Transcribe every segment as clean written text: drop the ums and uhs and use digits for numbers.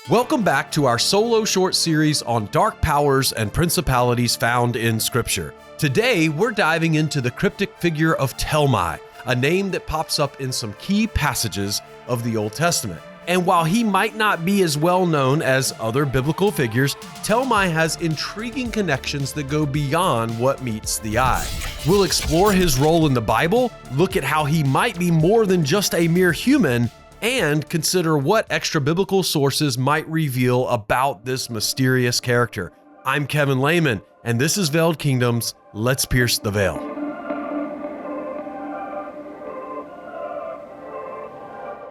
Welcome back to our solo short series on dark powers and principalities found in Scripture. Today, we're diving into the cryptic figure of Talmai, a name that pops up in some key passages of the Old Testament. And while he might not be as well known as other biblical figures, Talmai has intriguing connections that go beyond what meets the eye. We'll explore his role in the Bible, look at how he might be more than just a mere human, and consider what extra-biblical sources might reveal about this mysterious character. I'm Kevin Laymon, and this is Veiled Kingdoms. Let's pierce the veil.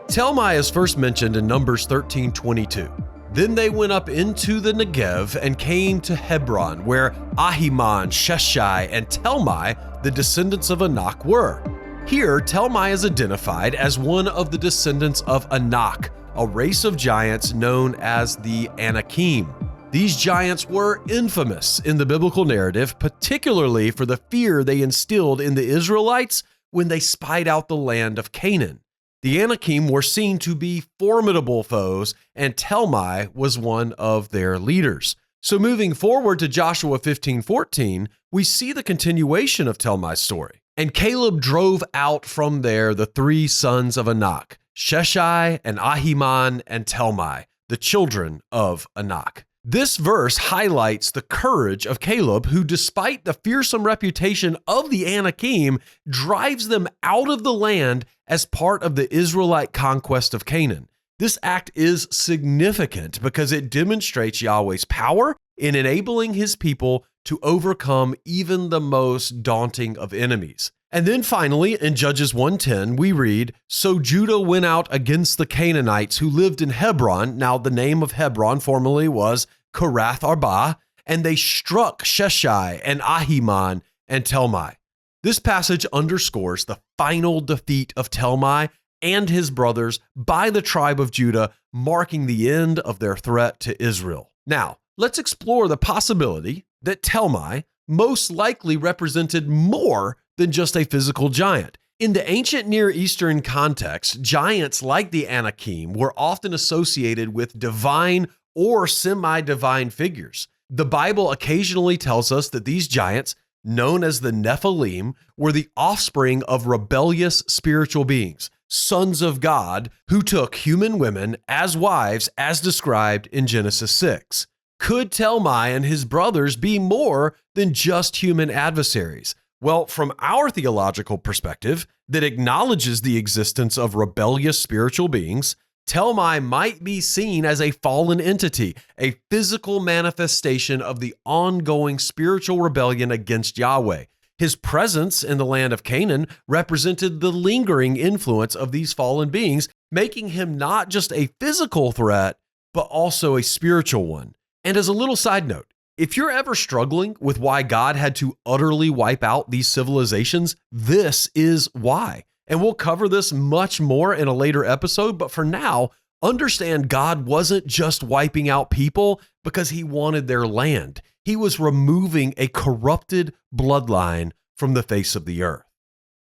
Talmai is first mentioned in Numbers 13:22. Then they went up into the Negev and came to Hebron, where Ahiman, Sheshai, and Talmai, the descendants of Anak, were. Here, Talmai is identified as one of the descendants of Anak, a race of giants known as the Anakim. These giants were infamous in the biblical narrative, particularly for the fear they instilled in the Israelites when they spied out the land of Canaan. The Anakim were seen to be formidable foes, and Talmai was one of their leaders. So moving forward to Joshua 15:14, we see the continuation of Talmai's story. And Caleb drove out from there the three sons of Anak, Sheshai and Ahiman and Talmai, the children of Anak. This verse highlights the courage of Caleb, who, despite the fearsome reputation of the Anakim, drives them out of the land as part of the Israelite conquest of Canaan. This act is significant because it demonstrates Yahweh's power in enabling his people to overcome even the most daunting of enemies. And then finally, in Judges 1:10, we read, "So Judah went out against the Canaanites who lived in Hebron." Now, the name of Hebron formerly was Kirath Arba, and they struck Sheshai and Ahiman and Talmai. This passage underscores the final defeat of Talmai and his brothers by the tribe of Judah, marking the end of their threat to Israel. Now, let's explore the possibility that Talmai most likely represented more than just a physical giant. In the ancient Near Eastern context, giants like the Anakim were often associated with divine or semi-divine figures. The Bible occasionally tells us that these giants, known as the Nephilim, were the offspring of rebellious spiritual beings, sons of God, who took human women as wives, as described in Genesis 6. Could Talmai and his brothers be more than just human adversaries? Well, from our theological perspective that acknowledges the existence of rebellious spiritual beings, Talmai might be seen as a fallen entity, a physical manifestation of the ongoing spiritual rebellion against Yahweh. His presence in the land of Canaan represented the lingering influence of these fallen beings, making him not just a physical threat, but also a spiritual one. And as a little side note, if you're ever struggling with why God had to utterly wipe out these civilizations, this is why. And we'll cover this much more in a later episode, but for now, understand God wasn't just wiping out people because he wanted their land. He was removing a corrupted bloodline from the face of the earth.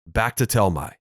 Back to Talmai.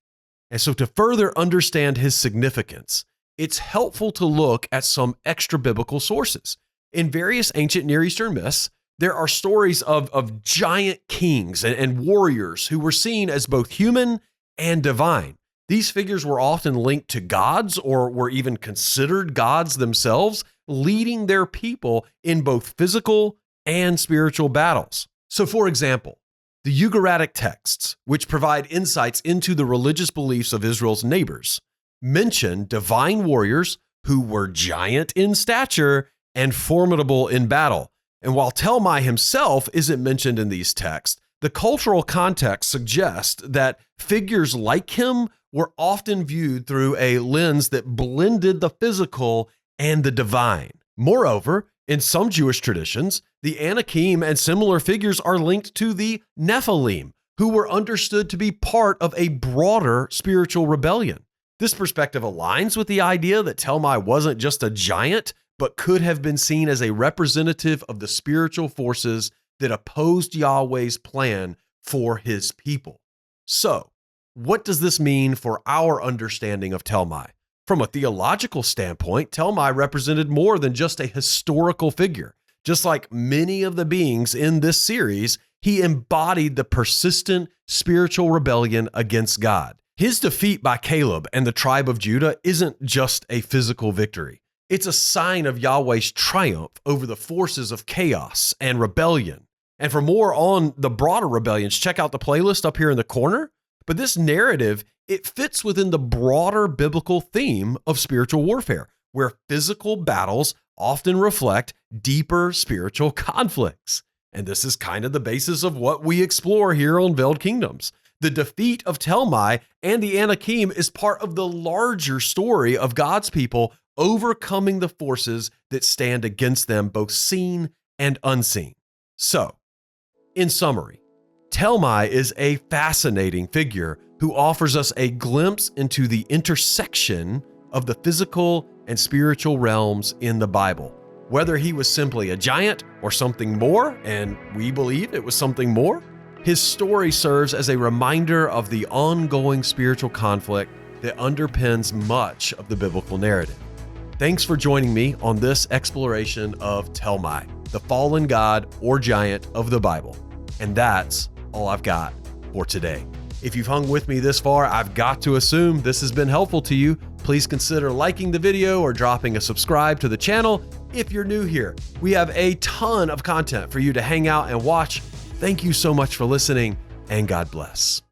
And so to further understand his significance, it's helpful to look at some extra biblical sources. In various ancient Near Eastern myths, there are stories of giant kings and warriors who were seen as both human and divine. These figures were often linked to gods or were even considered gods themselves, leading their people in both physical and spiritual battles. So, for example, the Ugaritic texts, which provide insights into the religious beliefs of Israel's neighbors, mention divine warriors who were giant in stature and formidable in battle. And while Talmai himself isn't mentioned in these texts, the cultural context suggests that figures like him were often viewed through a lens that blended the physical and the divine. Moreover, in some Jewish traditions, the Anakim and similar figures are linked to the Nephilim, who were understood to be part of a broader spiritual rebellion. This perspective aligns with the idea that Talmai wasn't just a giant, but could have been seen as a representative of the spiritual forces that opposed Yahweh's plan for his people. So, what does this mean for our understanding of Talmai? From a theological standpoint, Talmai represented more than just a historical figure. Just like many of the beings in this series, he embodied the persistent spiritual rebellion against God. His defeat by Caleb and the tribe of Judah isn't just a physical victory. It's a sign of Yahweh's triumph over the forces of chaos and rebellion. And for more on the broader rebellions, check out the playlist up here in the corner. But this narrative, it fits within the broader biblical theme of spiritual warfare, where physical battles often reflect deeper spiritual conflicts. And this is kind of the basis of what we explore here on Veiled Kingdoms. The defeat of Talmai and the Anakim is part of the larger story of God's people overcoming the forces that stand against them, both seen and unseen. So, in summary, Talmai is a fascinating figure who offers us a glimpse into the intersection of the physical and spiritual realms in the Bible. Whether he was simply a giant or something more, and we believe it was something more, his story serves as a reminder of the ongoing spiritual conflict that underpins much of the biblical narrative. Thanks for joining me on this exploration of Talmai, the fallen god or giant of the Bible. And that's all I've got for today. If you've hung with me this far, I've got to assume this has been helpful to you. Please consider liking the video or dropping a subscribe to the channel if you're new here. We have a ton of content for you to hang out and watch. Thank you so much for listening, and God bless.